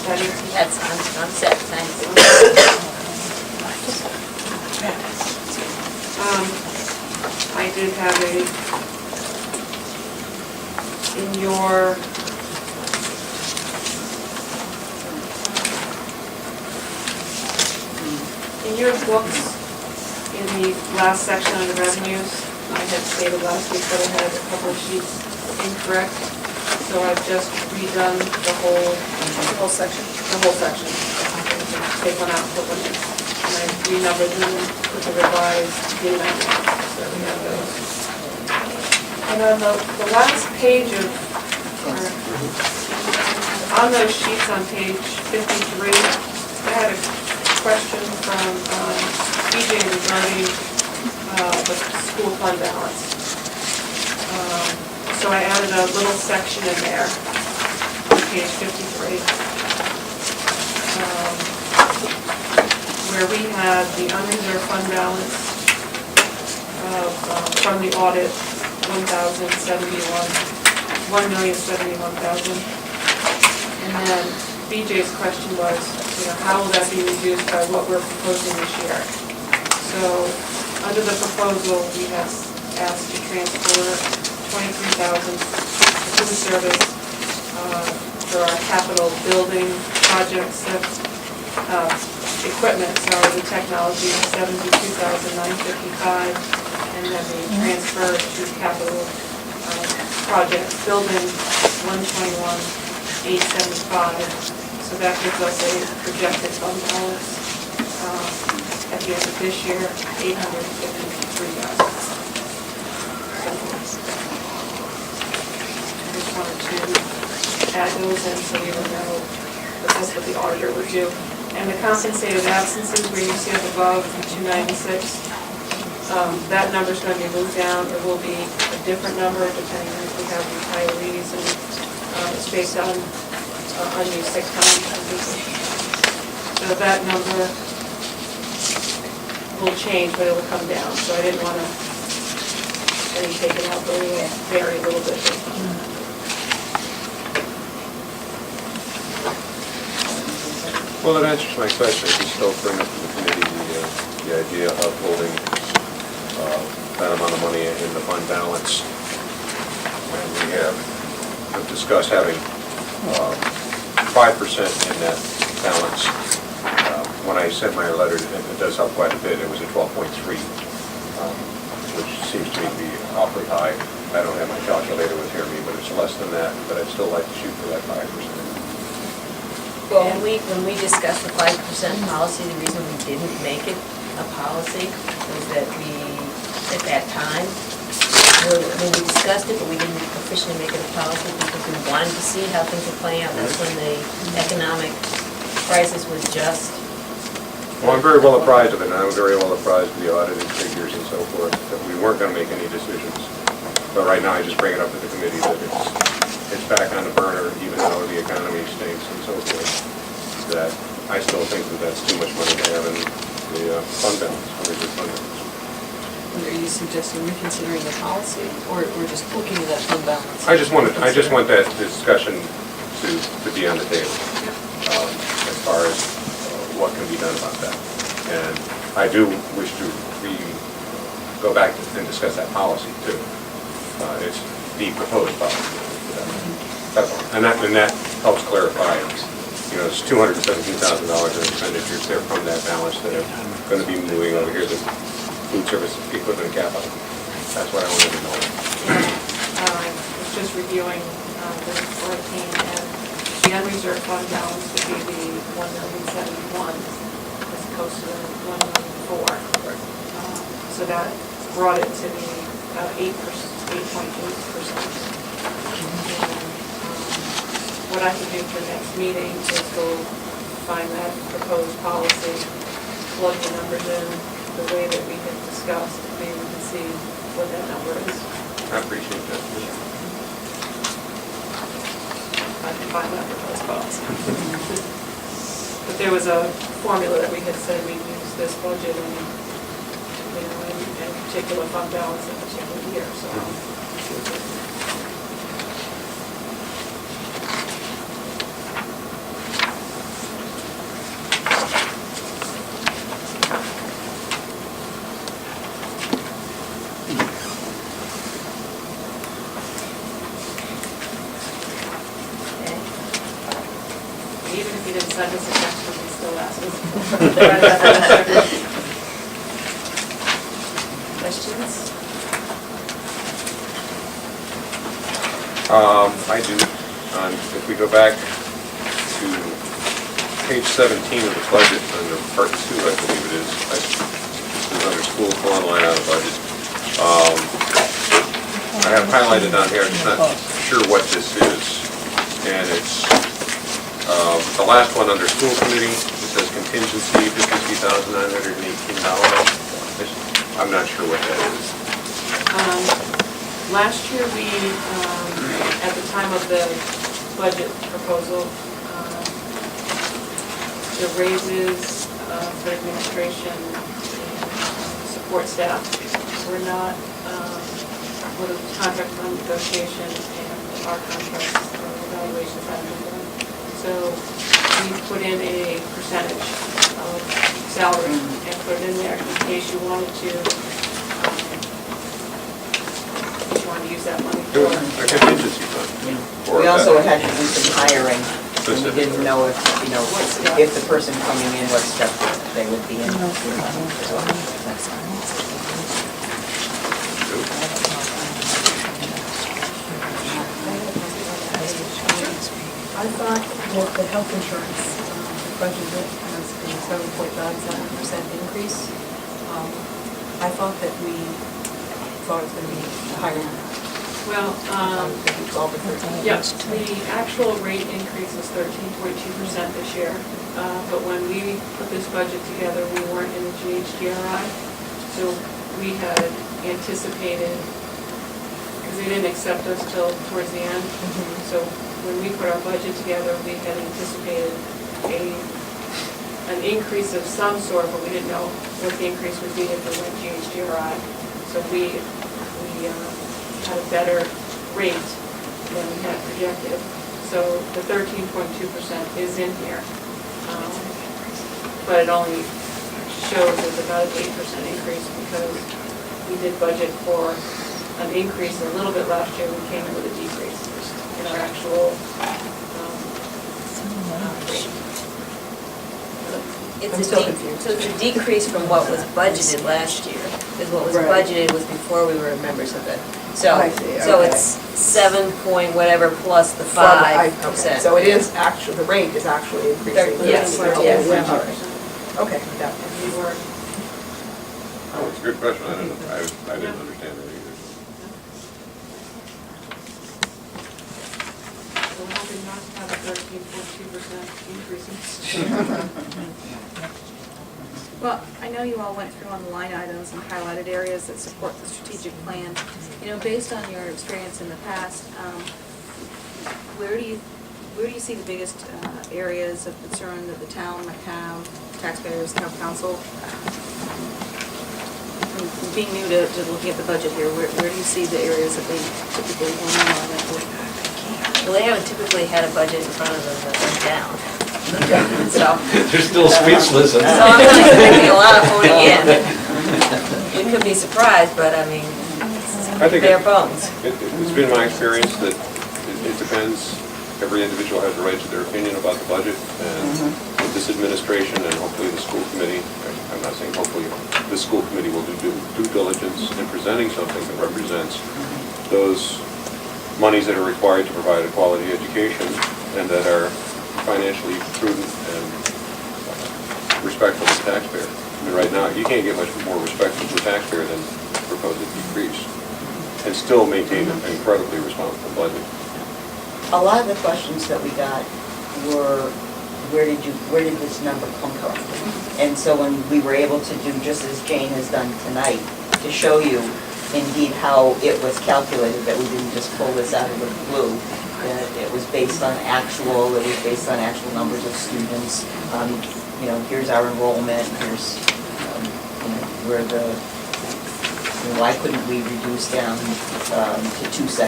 That's, I'm set, thanks. I did have in your books, in the last section on the revenues, I had stated last week that I had a couple of sheets incorrect, so I've just redone the whole section. The whole section. Take one out, put one in. And I renumbered them with the revised data, so we have those. And on the last page of, on those sheets on page 53, I had a question from BJ regarding the school fund balance. So I added a little section in there on page 53 where we had the unreserved fund balance of, from the audit, $1,071,000. And then BJ's question was, how will that be reduced by what we're proposing this year? So, under the proposal, we have asked to transfer $23,000 to the service for our capital building projects, equipment, so the technology is $72,955, and then the transfer to capital projects, building $121,875. So that gives us a projected fund balance at the end of this year, $853,000. I just wanted to add those in so you would know that that's what the auditor would do. And the compensated absences, where you see up above the 296, that number is going to be moved down. It will be a different number depending on if we have retirees, and it's based on unused sick time. So that number will change, but it will come down. So I didn't want to any taken out, but it will vary a little bit. Well, it answers my question. I can still bring up to the committee the idea of holding that amount of money in the fund balance. And we have discussed having 5% in that balance. When I sent my letter, it does help quite a bit. It was at 12.3, which seems to me to be awfully high. I don't have my calculator with me, but it's less than that. But I'd still like to shoot for that 5%. And when we discussed the 5% policy, the reason we didn't make it a policy was that we, at that time, when we discussed it, but we didn't officially make it a policy because we wanted to see how things were playing out. That's when the economic crisis was just. Well, I'm very well apprised of it, and I'm very well apprised of the audited figures and so forth, that we weren't going to make any decisions. But right now, I just bring it up to the committee that it's back on the burner, even though the economy stinks and so forth, that I still think that that's too much money to have in the fund balance, unreserved fund balance. Are you suggesting reconsidering the policy, or we're just looking at that fund balance? I just want that discussion to be on the table as far as what can be done about that. And I do wish to go back and discuss that policy too. It's the proposed policy. That's all. And that helps clarify. It's $217,000 in expenditures there from that balance that are going to be moving over here to food service equipment capital. That's what I wanted to know. I was just reviewing the report, and the unreserved fund balance would be the $1,071,000 as opposed to the $1,004,000. Right. So that brought it to the 8.8%. What I can do for next meeting is go find that proposed policy, plug the numbers in the way that we had discussed, and maybe we can see what that number is. I appreciate that. I can find that proposed policy. But there was a formula that we had said we'd use this budget in particular fund balance in a particular year, so. even if you didn't send us a text, we can still ask us. Questions? I do. If we go back to page 17 of the budget, under part 2, I believe it is. This is under school, one line out of budget. I have highlighted on here, I'm just not sure what this is. And it's the last one under school committee. It says contingency, $52,918. I'm not sure what that is. Last year, we, at the time of the budget proposal, the raises for administration and support staff were not, with the contract on negotiation and our contracts evaluations hadn't been done. So we put in a percentage of salary and put it in there in case you wanted to use that money It was for. a contingency fund. We also had to do some hiring, and we didn't know if, if the person coming in, what step they would be in. I thought that the health insurance, the budget has been 7.97% increase. I thought that we thought it was going to be higher. Well, 12 or 13. yes, the actual rate increase is 13.2% this year. But when we put this budget together, we weren't in the GHGRI. So we had anticipated, because they didn't accept us till towards the end. So when we put our budget together, we had anticipated an increase of some sort, but we didn't know what the increase would be if we went GHGRI. So we had a better rate than we had projected. So the 13.2% is in here. But it only shows as about an 8% increase because we did budget for an increase a little bit last year. We came in with a decrease in our actual rate. It's I'm a still confused. so it's a decrease from what was budgeted last year, because what was Right. budgeted was before we were members of it. So, I see, so okay. it's 7 point whatever plus the Okay, 5%. so it is actually, the rate is actually increasing. Yes, Okay, yes. all right. Okay, that And we were, Oh, it's a good question. I didn't understand that either. so we're hoping not to have a 13.2% increase. Well, I know you all went through on the line items and highlighted areas that support the strategic plan. Based on your experience in the past, where do you see the biggest areas of concern that the town might have, taxpayers, town council? From being new to looking at the budget here, where do you see the areas that they typically want to know? Well, they haven't typically had a budget in front of them that went down. So They're still speechless. I'm not expecting a lot of voting in. We could be surprised, but I mean, I think bare bones. It's been my experience that it depends. Every individual has a right to their opinion about the budget, and with this administration and hopefully the school committee, I'm not saying hopefully, the school committee will do due diligence in presenting something that represents those monies that are required to provide a quality education and that are financially prudent and respectful to the taxpayer. And right now, you can't get much more respectful to the taxpayer than propose a decrease and still maintain an incredibly responsible budget. A lot of the questions that we got were, where did this number come from? And so when we were able to do, just as Jane has done tonight, to show you indeed how it was calculated, that we didn't just pull this out of the blue, that it was based on actual numbers of students. Here's our enrollment, here's, where the, why couldn't we reduce down to 2 seconds?